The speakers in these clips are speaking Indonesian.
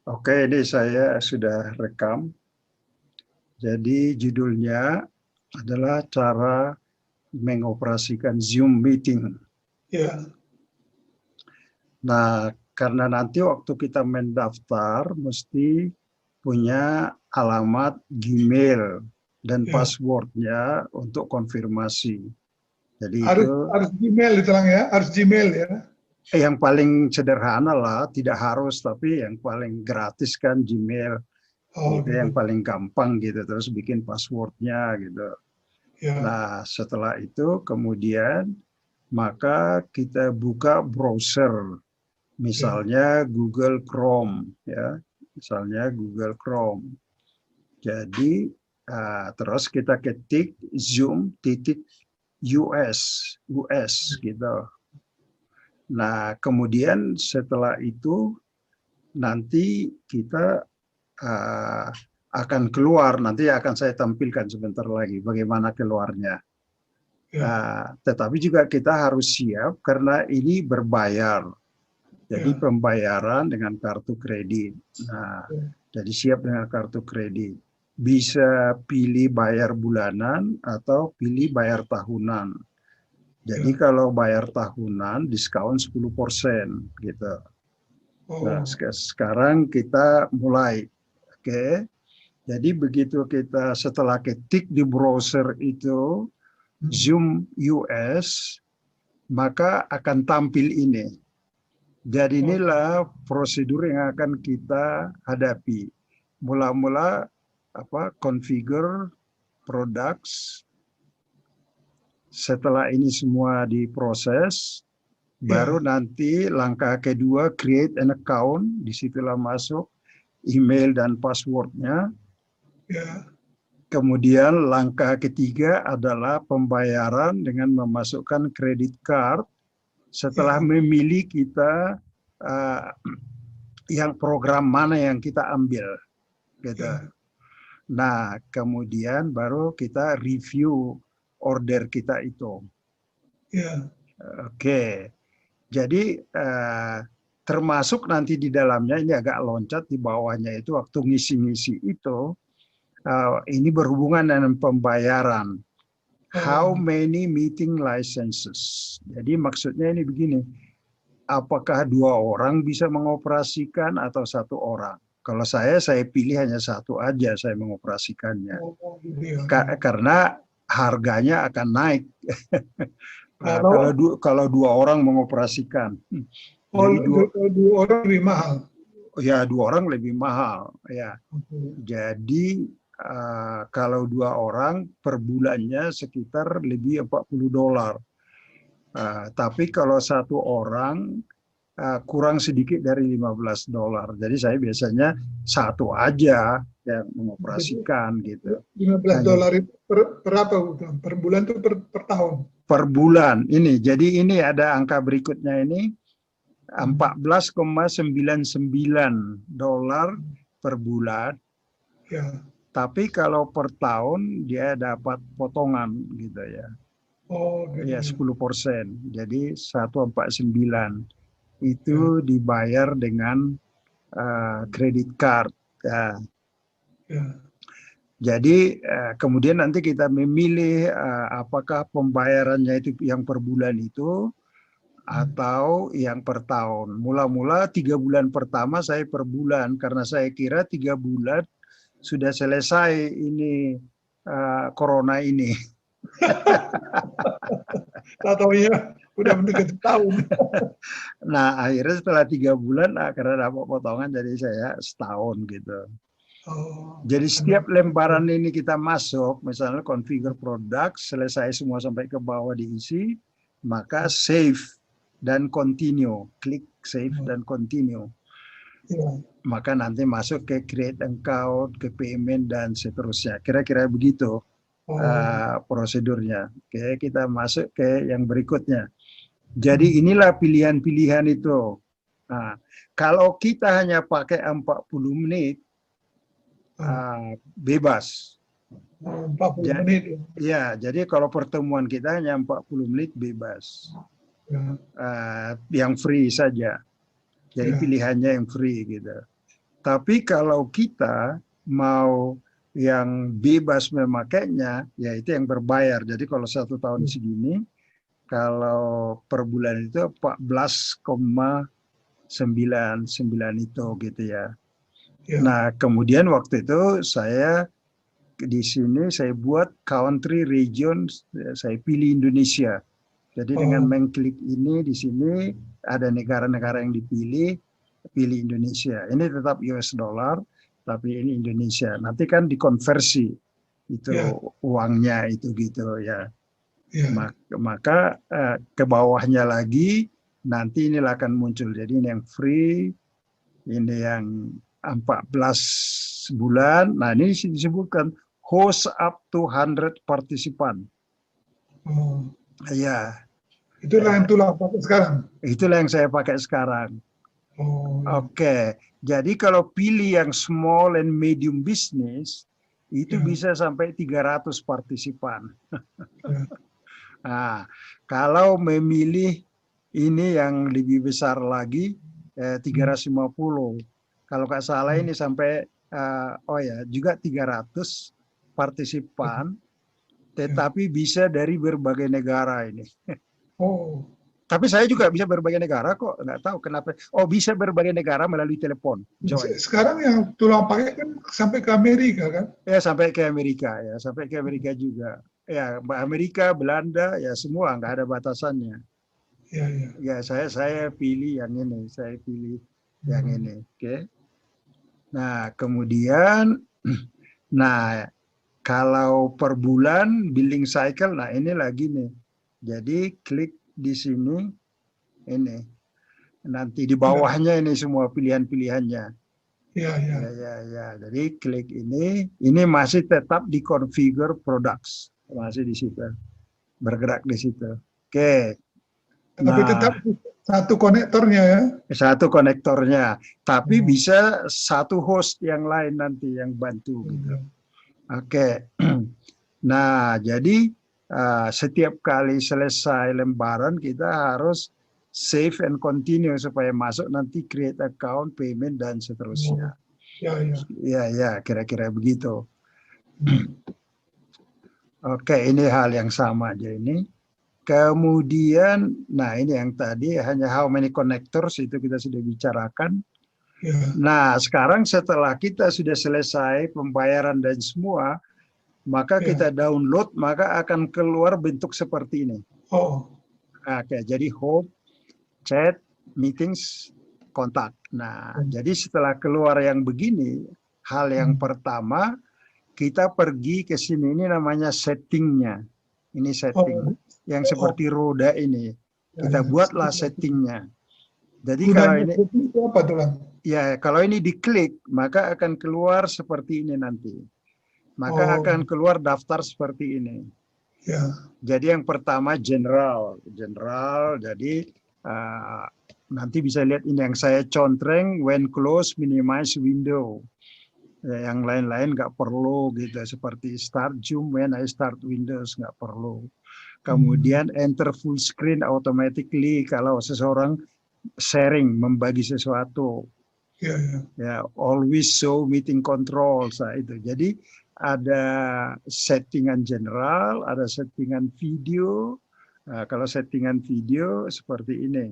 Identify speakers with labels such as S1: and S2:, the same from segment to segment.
S1: Oke, ini saya sudah rekam. Jadi judulnya adalah cara mengoperasikan Zoom meeting.
S2: Ya,
S1: Nah, karena nanti waktu kita mendaftar mesti punya alamat Gmail dan
S2: ya.
S1: passwordnya untuk konfirmasi. Jadi
S2: Harus
S1: itu
S2: harus Gmail ditelang ya, harus Gmail ya.
S1: yang paling sederhana lah, tidak harus, tapi yang paling gratis kan Gmail.
S2: Oh
S1: Itu
S2: gitu.
S1: yang paling gampang gitu, terus bikin passwordnya gitu.
S2: Ya,
S1: Nah, setelah itu kemudian maka kita buka browser,
S2: ya,
S1: misalnya Google Chrome, ya, misalnya Google Chrome. Jadi terus kita ketik Zoom titik US gitu. Nah, kemudian setelah itu nanti kita uh, akan keluar, nanti akan saya tampilkan sebentar lagi bagaimana keluarnya.
S2: ya,
S1: Tetapi juga kita harus siap karena ini berbayar. Jadi
S2: ya,
S1: pembayaran dengan kartu kredit. Nah,
S2: ya.
S1: jadi siap dengan kartu kredit. Bisa pilih bayar bulanan atau pilih bayar tahunan. Jadi
S2: Ya.
S1: kalau bayar tahunan diskon 10% gitu. Nah,
S2: Oh,
S1: sekarang kita mulai. Oke. Jadi begitu kita setelah ketik di browser itu
S2: hmm.
S1: Zoom US, maka akan tampil ini. Jadi
S2: Oh,
S1: inilah prosedur yang akan kita hadapi. Mula-mula configure products. Setelah ini semua diproses, baru
S2: ya,
S1: nanti langkah kedua create an account. Disitulah masuk email dan passwordnya.
S2: ya,
S1: Kemudian langkah ketiga adalah pembayaran dengan memasukkan kredit card. Setelah
S2: ya,
S1: memilih kita uh, yang program mana yang kita ambil, gitu.
S2: ya,
S1: Nah, kemudian baru kita review order kita itu.
S2: ya.
S1: Oke, jadi termasuk nanti di dalamnya ini agak loncat di bawahnya itu waktu ngisi-ngisi itu ini berhubungan dengan pembayaran. How
S2: Oh,
S1: many meeting licenses? Jadi maksudnya ini begini, apakah 2 orang bisa mengoperasikan atau 1 orang? Kalau saya pilih hanya 1 aja saya mengoperasikannya.
S2: oh, gitu ya.
S1: Karena harganya akan naik.
S2: Kalau
S1: Kalau 2 orang mengoperasikan.
S2: oh,
S1: Jadi
S2: dua orang lebih mahal.
S1: 2 orang lebih mahal. Ya,
S2: Oke.
S1: jadi kalau 2 orang per bulannya sekitar lebih $40. Tapi kalau 1 orang kurang sedikit dari $15. Jadi saya biasanya 1 aja yang
S2: Jadi
S1: mengoperasikan gitu.
S2: 15
S1: Hanya
S2: dolar itu per apa? Per bulan tuh per tahun.
S1: per bulan ini. Jadi ini ada angka berikutnya ini
S2: Hmm.
S1: $14,99 per bulan.
S2: Ya.
S1: Tapi kalau per tahun dia dapat potongan gitu ya.
S2: Oh, gitu
S1: Ya
S2: ya.
S1: 10%. Jadi 149 itu
S2: Ya,
S1: dibayar dengan kredit card. Ya.
S2: ya.
S1: Jadi kemudian nanti kita memilih apakah pembayarannya itu yang per bulan itu
S2: Hmm.
S1: atau yang per tahun. Mula-mula 3 bulan pertama saya per bulan karena saya kira 3 bulan sudah selesai ini corona ini.
S2: Tatonya udah mendekati tahun.
S1: Nah akhirnya setelah 3 bulan karena dapat potongan jadi saya setahun gitu.
S2: Oh,
S1: Jadi
S2: karena
S1: setiap lembaran ini kita masuk, misalnya configure product, selesai semua sampai ke bawah diisi, maka save dan continue. Klik save dan continue.
S2: ya.
S1: Maka nanti masuk ke create account, ke payment, dan seterusnya. Kira-kira begitu
S2: Oh,
S1: prosedurnya. Oke, kita masuk ke yang berikutnya.
S2: hmm.
S1: Jadi inilah pilihan-pilihan itu. Nah, kalau kita hanya pakai 40 menit,
S2: Oh,
S1: bebas.
S2: 40 menit ya.
S1: Ya, jadi kalau pertemuan kita hanya 40 menit bebas.
S2: Ya,
S1: Yang free saja. Jadi
S2: ya.
S1: pilihannya yang free gitu. Tapi kalau kita mau yang bebas memakainya, ya itu yang berbayar. Jadi kalau 1 tahun segini, kalau per bulan itu 14,99 itu gitu ya.
S2: Ya.
S1: Nah, kemudian waktu itu saya di sini saya buat country region, saya pilih Indonesia. Jadi dengan
S2: Oh,
S1: mengklik ini di sini ada negara-negara yang dipilih, pilih Indonesia. Ini tetap US dollar, tapi ini Indonesia. Nanti kan dikonversi itu
S2: ya,
S1: uangnya itu gitu ya.
S2: ya.
S1: Maka ke bawahnya lagi nanti inilah akan muncul. Jadi ini yang free, ini yang 14 bulan. Nah ini disebutkan host up to 100 partisipan.
S2: Oh,
S1: Ya,
S2: itulah yang tulang pakai sekarang.
S1: itulah yang saya pakai sekarang.
S2: Oh, ya,
S1: Oke, jadi kalau pilih yang small and medium business, itu
S2: ya,
S1: bisa sampai 300 partisipan.
S2: ya.
S1: Nah, kalau memilih ini yang lebih besar lagi, 350. Kalau nggak salah ini sampai, oh ya, juga 300 partisipan, tetapi bisa dari berbagai negara ini.
S2: Oh,
S1: Tapi saya juga bisa berbagai negara kok, nggak tahu kenapa. Oh, bisa berbagai negara melalui telepon, join.
S2: sekarang yang tulang pakai kan sampai ke Amerika kan?
S1: Ya sampai ke Amerika ya, sampai ke Amerika juga. Ya, Amerika, Belanda, ya semua nggak ada batasannya.
S2: Ya, ya.
S1: Ya saya pilih yang ini, saya pilih yang ini. Oke. Nah kemudian, nah kalau per bulan billing cycle, nah ini lagi nih. Jadi klik di sini, ini. Nanti di
S2: Ya,
S1: bawahnya ini semua pilihan-pilihannya.
S2: ya, ya.
S1: Ya, ya, ya. Jadi klik ini masih tetap di configure products, masih di situ, bergerak di situ. Oke.
S2: Tapi tetap
S1: Nah,
S2: satu konektornya ya.
S1: satu konektornya, tapi
S2: Oh,
S1: bisa satu host yang lain nanti yang bantu gitu.
S2: ya.
S1: Oke. Nah, jadi setiap kali selesai lembaran kita harus save and continue supaya masuk nanti create account, payment dan
S2: Oh,
S1: seterusnya.
S2: ya, ya.
S1: Ya, ya, kira-kira begitu.
S2: Hmm.
S1: Oke, ini hal yang sama aja ini. Kemudian, nah ini yang tadi hanya how many connectors itu kita sudah bicarakan.
S2: Ya.
S1: Nah, sekarang setelah kita sudah selesai pembayaran dan semua, maka
S2: Ya.
S1: kita download, maka akan keluar bentuk seperti ini.
S2: Oh,
S1: Oke, jadi home, chat, meetings, kontak. Nah, jadi setelah keluar yang begini, hal yang pertama kita pergi ke sini, ini namanya settingnya. Ini setting
S2: oh,
S1: yang
S2: oh.
S1: seperti roda ini.
S2: Ya,
S1: Kita
S2: ya.
S1: buatlah settingnya. Jadi kalau
S2: Gunanya
S1: ini,
S2: itu apa tuh, Lang?
S1: ya kalau ini diklik, maka akan keluar seperti ini nanti. Maka
S2: Oh,
S1: akan keluar daftar seperti ini.
S2: ya.
S1: Jadi yang pertama general, jadi nanti bisa lihat ini yang saya contreng, when close minimize window. Ya, yang lain-lain nggak perlu gitu, seperti start Zoom when I start Windows nggak perlu. Kemudian enter full screen automatically kalau seseorang sharing membagi sesuatu.
S2: Ya, ya.
S1: Ya, always show meeting control itu. Jadi ada settingan general, ada settingan video. Nah, kalau settingan video seperti ini.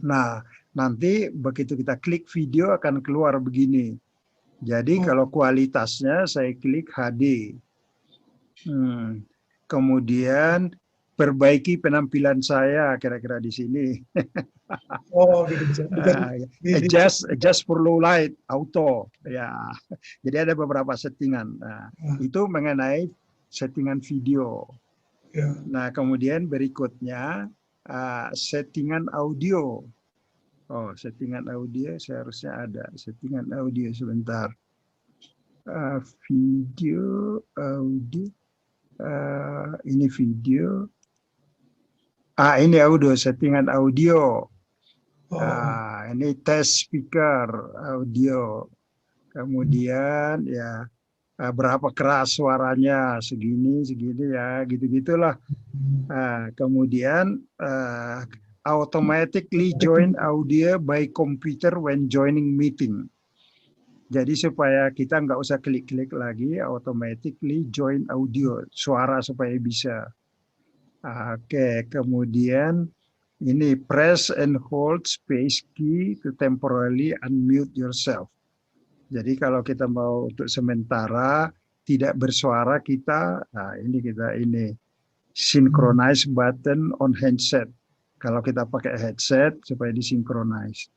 S1: Nah, nanti begitu kita klik video akan keluar begini. Jadi
S2: Oh,
S1: kalau kualitasnya saya klik HD. Kemudian perbaiki penampilan saya kira-kira di sini.
S2: oh, gitu bisa. Bisa
S1: Adjust for low light auto ya. Jadi ada beberapa settingan. Nah, itu mengenai settingan video.
S2: ya.
S1: Nah, kemudian berikutnya settingan audio. Oh, settingan audio seharusnya ada. Settingan audio sebentar. Video, audio. Ini video. Ini audio, settingan audio.
S2: Oh,
S1: Ini tes speaker audio. Kemudian ya berapa keras suaranya, segini ya, gitu-gitulah. Kemudian automatically join audio by computer when joining meeting. Jadi supaya kita nggak usah klik-klik lagi, automatically join audio, suara supaya bisa. Oke, kemudian ini press and hold space key to temporarily unmute yourself. Jadi kalau kita mau untuk sementara tidak bersuara kita, nah ini synchronize button on handset. Kalau kita pakai headset supaya disinkronize.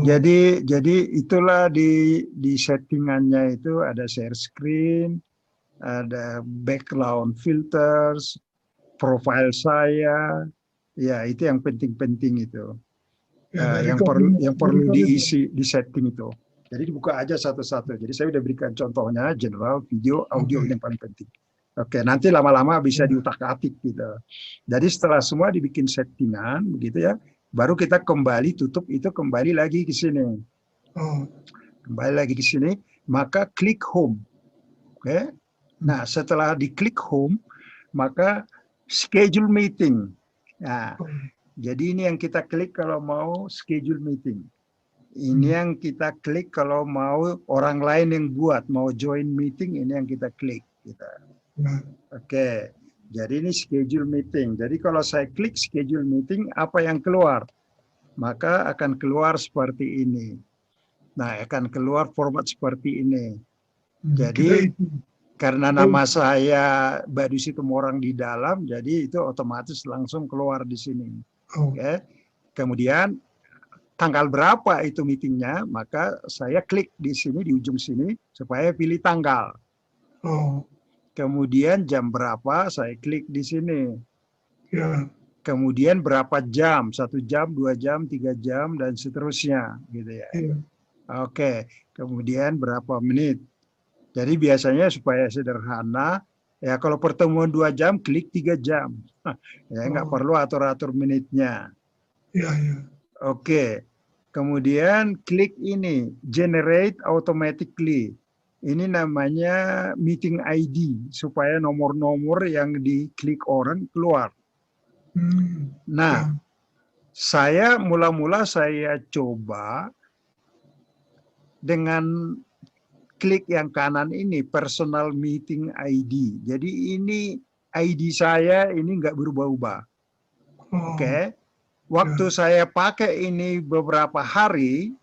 S1: Jadi itulah di settingannya itu ada share screen, ada background filters, profile saya, ya itu yang penting-penting itu, yang perlu diisi di setting itu. Jadi dibuka aja satu-satu. Jadi saya udah berikan contohnya general, video, audio ini yang paling penting. Oke, nanti lama-lama bisa diutak-atik gitu. Jadi setelah semua dibikin settingan, begitu ya. Baru kita kembali tutup itu kembali lagi ke sini. Kembali lagi ke sini, maka klik home. Oke. Nah, setelah diklik home, maka schedule meeting. Nah, jadi ini yang kita klik kalau mau schedule meeting. Ini yang kita klik kalau mau orang lain yang buat, mau join meeting, ini yang kita klik. Gitu. Oke. Jadi ini schedule meeting. Jadi kalau saya klik schedule meeting, apa yang keluar? Maka akan keluar seperti ini. Nah, akan keluar format seperti ini. Jadi karena nama saya Badus Situmorang di dalam, jadi itu otomatis langsung keluar di sini. Oke. Kemudian tanggal berapa itu meetingnya, maka saya klik di sini, di ujung sini, supaya pilih tanggal. Kemudian jam berapa, saya klik di sini. Kemudian berapa jam, 1 jam, 2 jam, 3 jam, dan seterusnya. Gitu ya. Oke, kemudian berapa menit. Jadi biasanya supaya sederhana, ya kalau pertemuan 2 jam, klik 3 jam. Ya nggak perlu atur-atur menitnya. Oke, kemudian klik ini, generate automatically. Ini namanya meeting ID, supaya nomor-nomor yang diklik orang keluar. Nah, saya mula-mula saya coba dengan klik yang kanan ini, personal meeting ID. Jadi ini ID saya ini nggak berubah-ubah. Oke. Waktu saya pakai ini beberapa hari,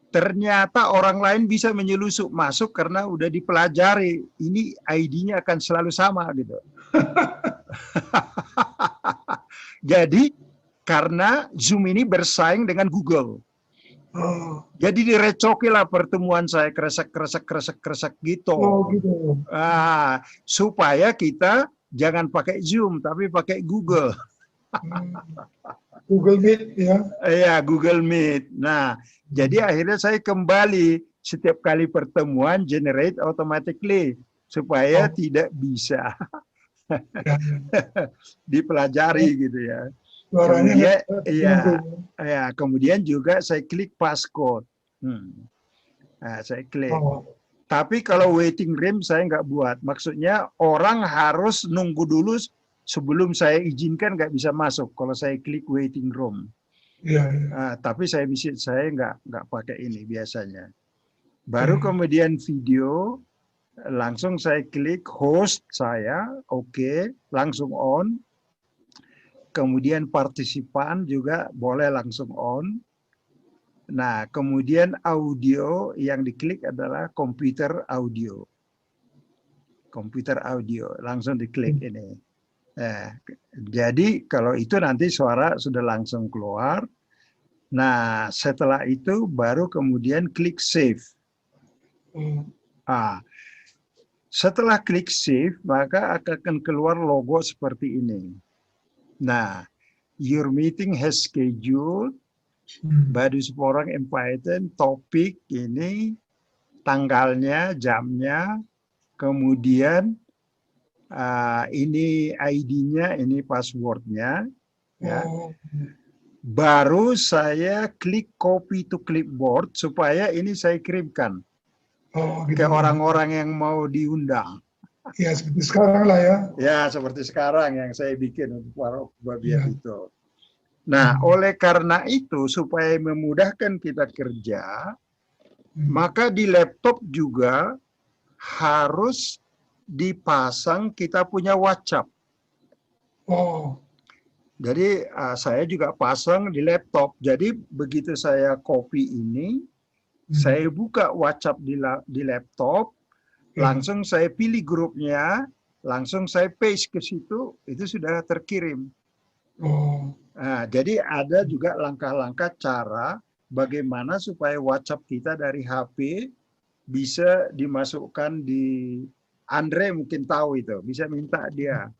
S1: ternyata orang lain bisa menyelusup masuk karena udah dipelajari. Ini ID-nya akan selalu sama gitu. Jadi karena Zoom ini bersaing dengan Google. Jadi direcokilah pertemuan saya kresek gitu. Supaya kita jangan pakai Zoom tapi pakai Google.
S2: Google Meet ya.
S1: Iya, Google Meet. Nah, jadi akhirnya saya kembali setiap kali pertemuan generate automatically supaya tidak bisa dipelajari gitu ya. Kemudian, kemudian juga saya klik passcode. Nah, saya klik. Tapi kalau waiting room saya nggak buat. Maksudnya orang harus nunggu dulu sebelum saya izinkan nggak bisa masuk. Kalau saya klik waiting room. Tapi saya nggak pakai ini biasanya. Baru kemudian video, langsung saya klik host saya, oke, langsung on. Kemudian partisipan juga boleh langsung on. Nah, kemudian audio yang diklik adalah komputer audio. Komputer audio, langsung diklik ini. Jadi kalau itu nanti suara sudah langsung keluar. Nah, setelah itu baru kemudian klik save. Setelah klik save, maka akan keluar logo seperti ini. Nah, your meeting has scheduled, Badus Situmorang invited, topik ini, tanggalnya, jamnya, kemudian ini ID-nya, ini passwordnya. Ya. Baru saya klik copy to clipboard supaya ini saya kirimkan ke orang-orang yang mau diundang.
S2: Ya, seperti sekarang lah ya.
S1: Ya, seperti sekarang yang saya bikin untuk para biar itu. Nah, oleh karena itu supaya memudahkan kita kerja, maka di laptop juga harus dipasang kita punya WhatsApp.
S2: Oh,
S1: Jadi saya juga pasang di laptop. Jadi begitu saya copy ini, saya buka WhatsApp di laptop, langsung saya pilih grupnya, langsung saya paste ke situ, itu sudah terkirim.
S2: oh,
S1: Nah, jadi ada juga langkah-langkah cara bagaimana supaya WhatsApp kita dari HP bisa dimasukkan di Andre mungkin tahu itu, bisa minta dia.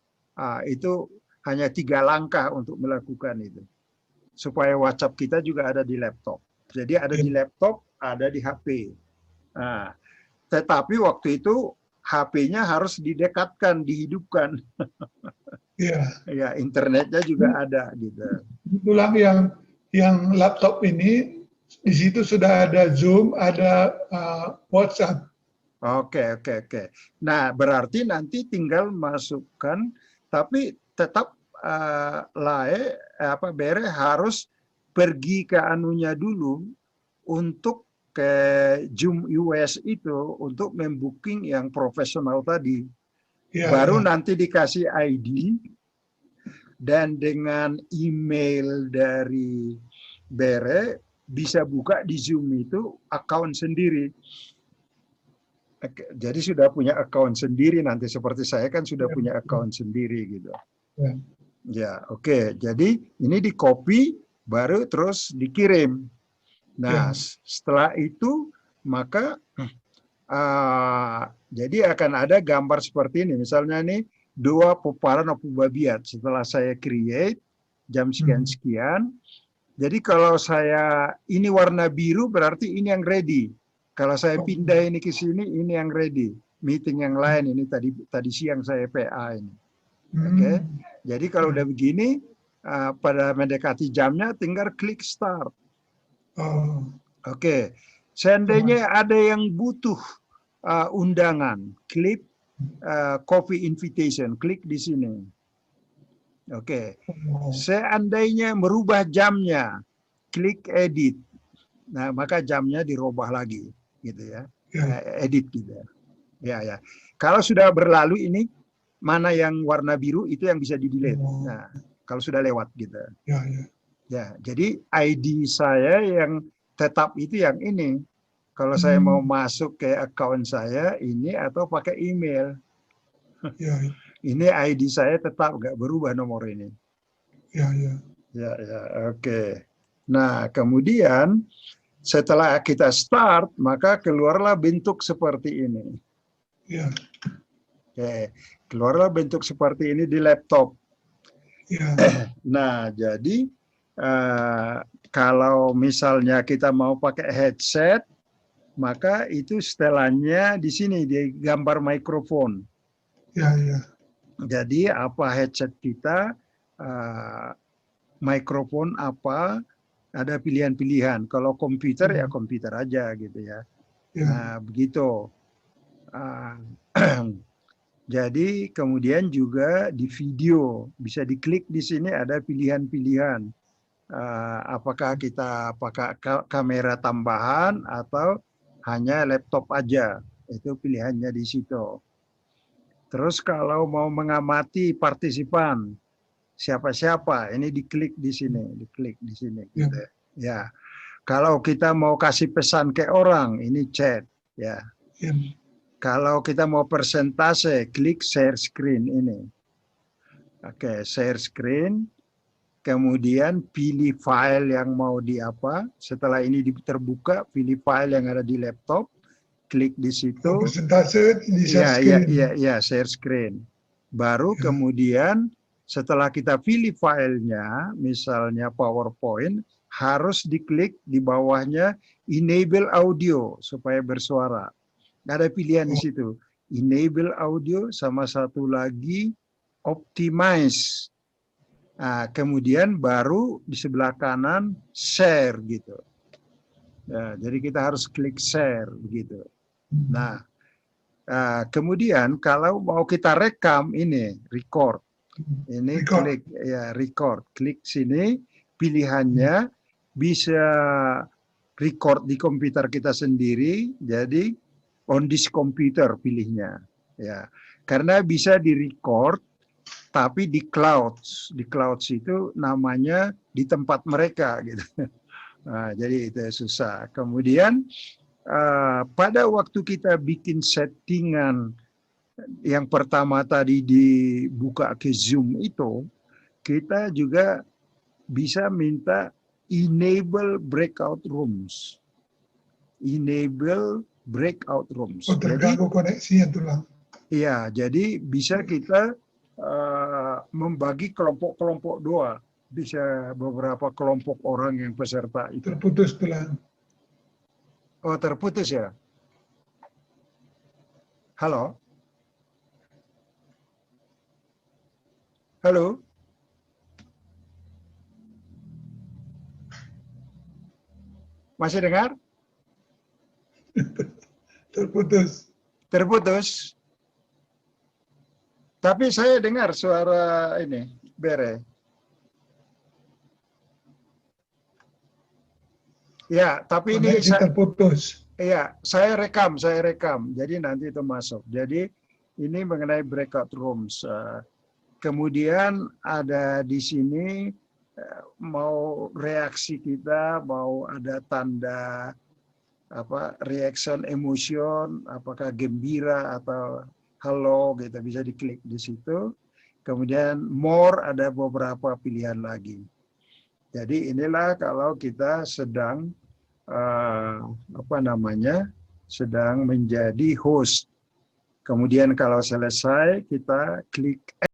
S1: Itu hanya 3 langkah untuk melakukan itu. Supaya WhatsApp kita juga ada di laptop. Jadi ada di laptop, ada di HP. Nah, tetapi waktu itu HP-nya harus didekatkan, dihidupkan.
S2: iya.
S1: Ya, internetnya juga ada gitu.
S2: Kebetulan yang laptop ini di situ sudah ada Zoom, ada WhatsApp.
S1: Oke. Nah, berarti nanti tinggal masukkan, tapi tetap Bere harus pergi ke anunya dulu untuk ke Zoom US itu untuk membooking yang profesional tadi.
S2: Ya,
S1: Baru
S2: ya.
S1: nanti dikasih ID dan dengan email dari Bere bisa buka di Zoom itu akun sendiri. Jadi sudah punya account sendiri nanti seperti saya kan sudah
S2: Ya,
S1: punya account sendiri gitu.
S2: ya.
S1: Ya, oke. Jadi ini di copy baru terus dikirim. Nah,
S2: Ya.
S1: setelah itu maka jadi akan ada gambar seperti ini. Misalnya nih dua puparan atau babiat. Setelah saya create jam sekian-sekian. Jadi kalau saya ini warna biru berarti ini yang ready. Kalau saya pindah ini ke sini, ini yang ready. Meeting yang lain ini tadi siang saya PA ini. Oke. Jadi kalau udah begini, pada mendekati jamnya, tinggal klik start. Oke. Seandainya ada yang butuh undangan, klik coffee invitation, klik di sini. Oke. Seandainya merubah jamnya, klik edit. Nah, maka jamnya dirubah lagi, gitu ya. Edit gitu. Ya. Kalau sudah berlalu ini, mana yang warna biru itu yang bisa di-delete. Nah, kalau sudah lewat gitu. Ya, jadi ID saya yang tetap itu yang ini. Kalau saya mau masuk ke account saya ini atau pakai email. Ini ID saya tetap nggak berubah nomor ini. Ya, oke. Nah, kemudian setelah kita start, maka keluarlah bentuk seperti ini. Oke, keluarlah bentuk seperti ini di laptop. Nah, jadi kalau misalnya kita mau pakai headset, maka itu setelannya di sini di gambar mikrofon. Jadi apa headset kita, mikrofon apa, ada pilihan-pilihan. Kalau komputer ya komputer aja gitu ya. Nah, begitu. Jadi kemudian juga di video bisa diklik di sini ada pilihan-pilihan. Apakah kita pakai kamera tambahan atau hanya laptop aja, itu pilihannya di situ. Terus kalau mau mengamati partisipan, siapa-siapa, ini diklik di sini, gitu. Ya. Kalau kita mau kasih pesan ke orang, ini chat, ya. Kalau kita mau persentase, klik share screen ini. Oke, share screen. Kemudian pilih file yang mau apa. Setelah ini terbuka, pilih file yang ada di laptop. Klik di situ.
S2: Persentase di share screen.
S1: Ya, share screen. Baru kemudian setelah kita pilih filenya, misalnya PowerPoint, harus diklik di bawahnya enable audio supaya bersuara. Ada pilihan di situ. Enable audio sama satu lagi optimize. Nah, kemudian baru di sebelah kanan share gitu. Ya, jadi kita harus klik share begitu. Nah, kemudian kalau mau kita rekam ini record. Ini record. Klik ya record. Klik sini, pilihannya bisa record di komputer kita sendiri, jadi on this computer pilihnya, ya. Karena bisa di-record, tapi di clouds. Di clouds itu namanya di tempat mereka, gitu. Nah, jadi itu susah. Kemudian pada waktu kita bikin settingan yang pertama tadi dibuka ke Zoom itu, kita juga bisa minta enable breakout rooms. Enable breakout rooms.
S2: Oh, terganggu koneksinya tuh lah.
S1: Iya, jadi bisa kita membagi kelompok-kelompok doa. Bisa beberapa kelompok orang yang peserta itu.
S2: Terputus tuh lah.
S1: Oh, terputus ya? Halo? Halo? Masih dengar?
S2: Terputus.
S1: Terputus. Tapi saya dengar suara ini, Bere. Ya, tapi ini
S2: terputus.
S1: Iya, saya rekam. Jadi nanti itu masuk. Jadi ini mengenai breakout rooms. Kemudian ada di sini mau reaksi kita, mau ada tanda apa reaction emotion, apakah gembira atau hello gitu, bisa diklik di situ. Kemudian more, ada beberapa pilihan lagi. Jadi inilah kalau kita sedang sedang menjadi host. Kemudian kalau selesai kita klik